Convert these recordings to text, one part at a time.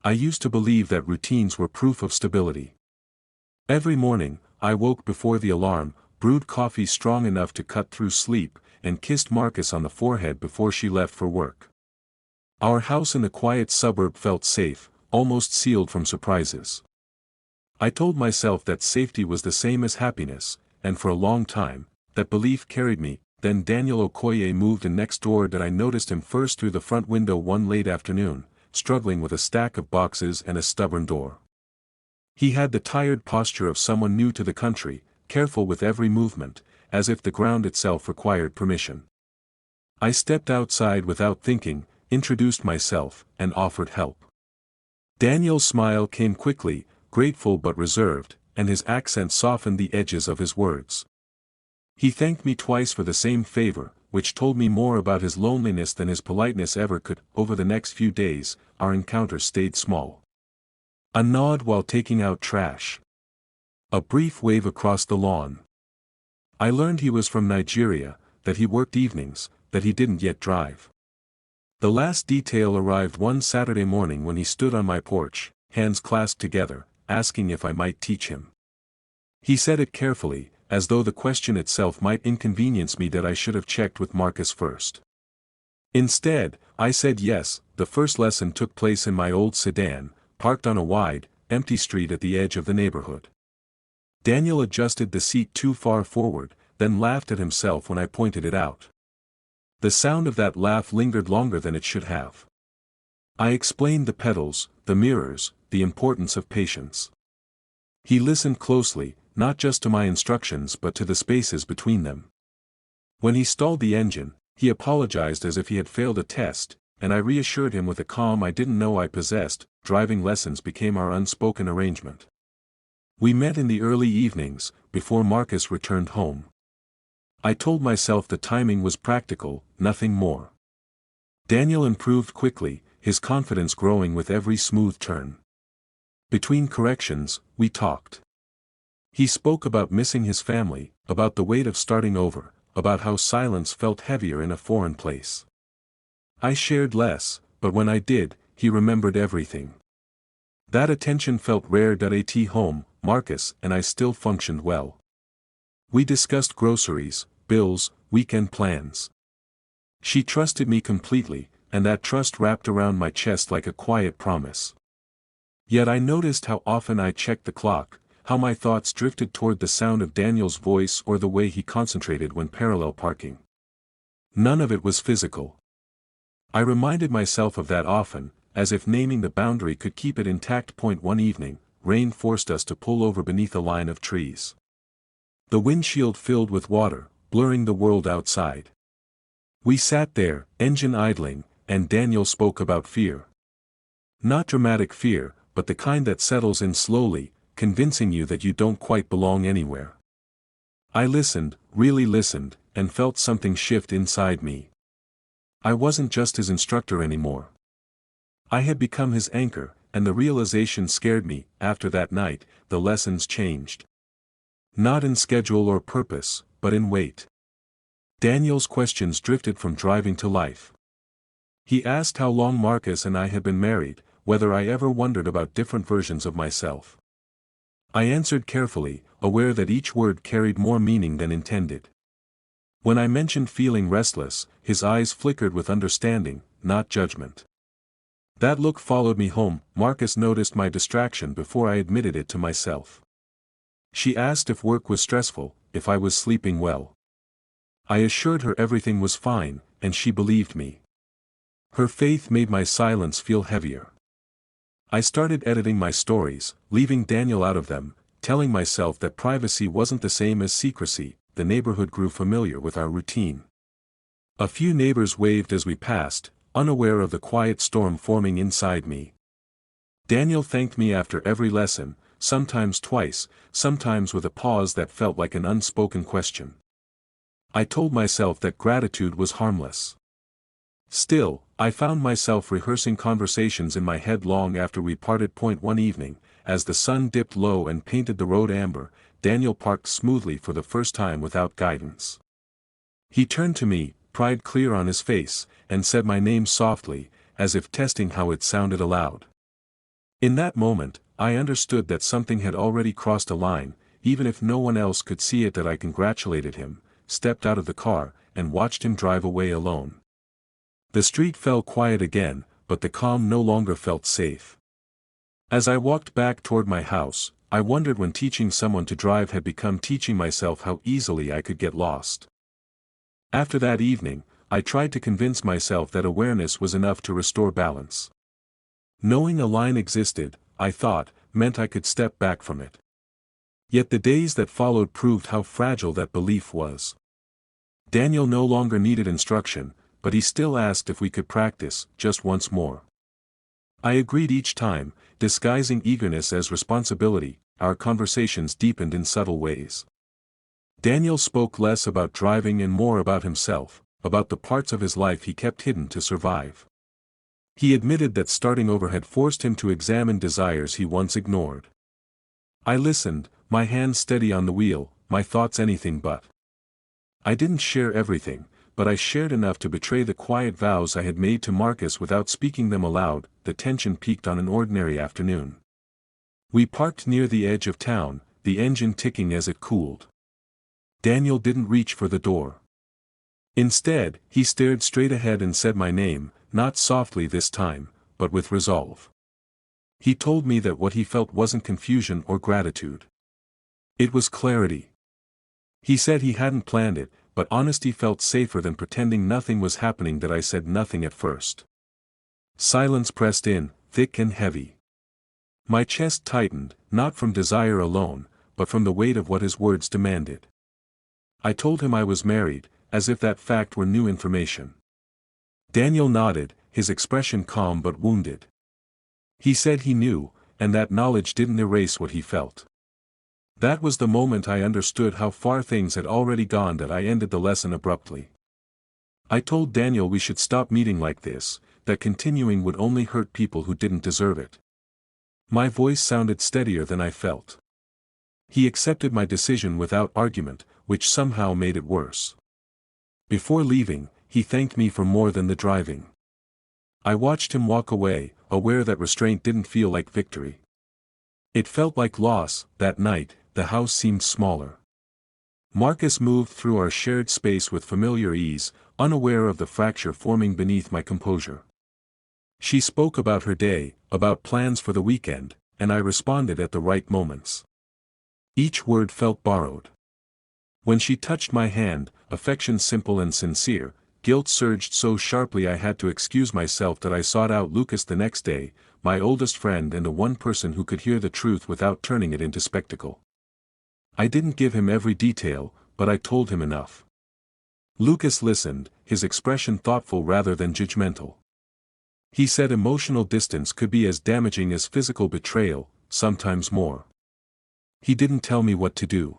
I used to believe that routines were proof of stability. Every morning, I woke before the alarm, brewed coffee strong enough to cut through sleep, and kissed Marcus on the forehead before she left for work. Our house in the quiet suburb felt safe, almost sealed from surprises. I told myself that safety was the same as happiness, and for a long time, that belief carried me. Then Daniel Okoye moved in next door. That I noticed him first through the front window one late afternoon, struggling with a stack of boxes and a stubborn door. He had the tired posture of someone new to the country, careful with every movement, as if the ground itself required permission. I stepped outside without thinking, introduced myself, and offered help. Daniel's smile came quickly, grateful but reserved, and his accent softened the edges of his words. He thanked me twice for the same favor, which told me more about his loneliness than his politeness ever could. Over the next few days, our encounter stayed small. A nod while taking out trash. A brief wave across the lawn. I learned he was from Nigeria, that he worked evenings, that he didn't yet drive. The last detail arrived one Saturday morning when he stood on my porch, hands clasped together, asking if I might teach him. He said it carefully, as though the question itself might inconvenience me. That I should have checked with Marcus first. Instead, I said yes. The first lesson took place in my old sedan, parked on a wide, empty street at the edge of the neighborhood. Daniel adjusted the seat too far forward, then laughed at himself when I pointed it out. The sound of that laugh lingered longer than it should have. I explained the pedals, the mirrors, the importance of patience. He listened closely, not just to my instructions but to the spaces between them. When he stalled the engine, he apologized as if he had failed a test, and I reassured him with a calm I didn't know I possessed. Driving lessons became our unspoken arrangement. We met in the early evenings, before Marcus returned home. I told myself the timing was practical, nothing more. Daniel improved quickly, his confidence growing with every smooth turn. Between corrections, we talked. He spoke about missing his family, about the weight of starting over, about how silence felt heavier in a foreign place. I shared less, but when I did, he remembered everything. That attention felt rare. At home, Marcus and I still functioned well. We discussed groceries, bills, weekend plans. She trusted me completely, and that trust wrapped around my chest like a quiet promise. Yet I noticed how often I checked the clock, how my thoughts drifted toward the sound of Daniel's voice or the way he concentrated when parallel parking. None of it was physical. I reminded myself of that often, as if naming the boundary could keep it intact. One evening, rain forced us to pull over beneath a line of trees. The windshield filled with water, blurring the world outside. We sat there, engine idling, and Daniel spoke about fear. Not dramatic fear, but the kind that settles in slowly, convincing you that you don't quite belong anywhere. I listened, really listened, and felt something shift inside me. I wasn't just his instructor anymore. I had become his anchor, and the realization scared me. After that night, the lessons changed. Not in schedule or purpose, but in weight. Daniel's questions drifted from driving to life. He asked how long Marcus and I had been married, whether I ever wondered about different versions of myself. I answered carefully, aware that each word carried more meaning than intended. When I mentioned feeling restless, his eyes flickered with understanding, not judgment. That look followed me home. Marcus noticed my distraction before I admitted it to myself. She asked if work was stressful, if I was sleeping well. I assured her everything was fine, and she believed me. Her faith made my silence feel heavier. I started editing my stories, leaving Daniel out of them, telling myself that privacy wasn't the same as secrecy. The neighborhood grew familiar with our routine. A few neighbors waved as we passed, unaware of the quiet storm forming inside me. Daniel thanked me after every lesson, sometimes twice, sometimes with a pause that felt like an unspoken question. I told myself that gratitude was harmless. Still, I found myself rehearsing conversations in my head long after we parted. One evening, as the sun dipped low and painted the road amber, Daniel parked smoothly for the first time without guidance. He turned to me, pride clear on his face, and said my name softly, as if testing how it sounded aloud. In that moment, I understood that something had already crossed a line, even if no one else could see it. That I congratulated him, stepped out of the car, and watched him drive away alone. The street fell quiet again, but the calm no longer felt safe. As I walked back toward my house, I wondered when teaching someone to drive had become teaching myself how easily I could get lost. After that evening, I tried to convince myself that awareness was enough to restore balance. Knowing a line existed, I thought, meant I could step back from it. Yet the days that followed proved how fragile that belief was. Daniel no longer needed instruction, but he still asked if we could practice, just once more. I agreed each time, disguising eagerness as responsibility. Our conversations deepened in subtle ways. Daniel spoke less about driving and more about himself, about the parts of his life he kept hidden to survive. He admitted that starting over had forced him to examine desires he once ignored. I listened, my hands steady on the wheel, my thoughts anything but. I didn't share everything, but I shared enough to betray the quiet vows I had made to Marcus without speaking them aloud. The tension peaked on an ordinary afternoon. We parked near the edge of town, the engine ticking as it cooled. Daniel didn't reach for the door. Instead, he stared straight ahead and said my name, not softly this time, but with resolve. He told me that what he felt wasn't confusion or gratitude. It was clarity. He said he hadn't planned it, but honesty felt safer than pretending nothing was happening. That I said nothing at first. Silence pressed in, thick and heavy. My chest tightened, not from desire alone, but from the weight of what his words demanded. I told him I was married, as if that fact were new information. Daniel nodded, his expression calm but wounded. He said he knew, and that knowledge didn't erase what he felt. That was the moment I understood how far things had already gone. That I ended the lesson abruptly. I told Daniel we should stop meeting like this, that continuing would only hurt people who didn't deserve it. My voice sounded steadier than I felt. He accepted my decision without argument, which somehow made it worse. Before leaving, he thanked me for more than the driving. I watched him walk away, aware that restraint didn't feel like victory. It felt like loss. That night, the house seemed smaller. Marcus moved through our shared space with familiar ease, unaware of the fracture forming beneath my composure. She spoke about her day, about plans for the weekend, and I responded at the right moments. Each word felt borrowed. When she touched my hand, affection simple and sincere, guilt surged so sharply I had to excuse myself. That I sought out Lucas the next day, my oldest friend and the one person who could hear the truth without turning it into spectacle. I didn't give him every detail, but I told him enough. Lucas listened, his expression thoughtful rather than judgmental. He said emotional distance could be as damaging as physical betrayal, sometimes more. He didn't tell me what to do.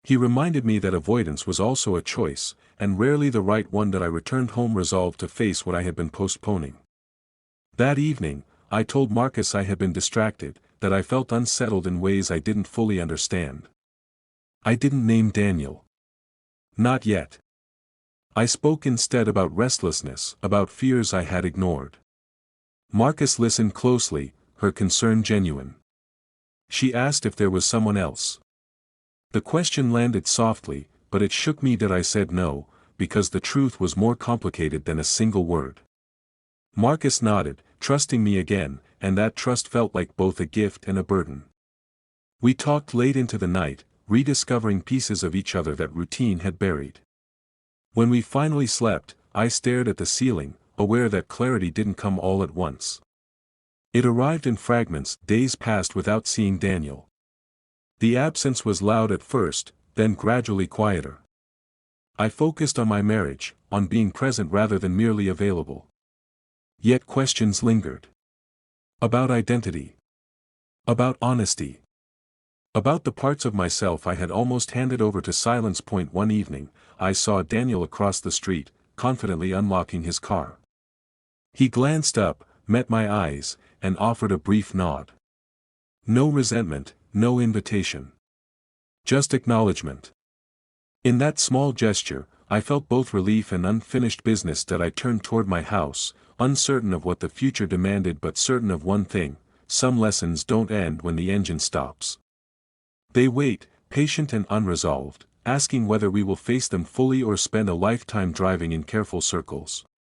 He reminded me that avoidance was also a choice, and rarely the right one. That I returned home resolved to face what I had been postponing. That evening, I told Marcus I had been distracted, that I felt unsettled in ways I didn't fully understand. I didn't name Daniel. Not yet. I spoke instead about restlessness, about fears I had ignored. Marcus listened closely, her concern genuine. She asked if there was someone else. The question landed softly, but it shook me. That I said no, because the truth was more complicated than a single word. Marcus nodded, trusting me again, and that trust felt like both a gift and a burden. We talked late into the night, rediscovering pieces of each other that routine had buried. When we finally slept, I stared at the ceiling, aware that clarity didn't come all at once. It arrived in fragments. Days passed without seeing Daniel. The absence was loud at first, then gradually quieter. I focused on my marriage, on being present rather than merely available. Yet questions lingered. About identity. About honesty. About the parts of myself I had almost handed over to silence. One evening, I saw Daniel across the street, confidently unlocking his car. He glanced up, met my eyes, and offered a brief nod. No resentment, no invitation. Just acknowledgement. In that small gesture, I felt both relief and unfinished business. That I turned toward my house, uncertain of what the future demanded but certain of one thing: some lessons don't end when the engine stops. They wait, patient and unresolved, asking whether we will face them fully or spend a lifetime driving in careful circles.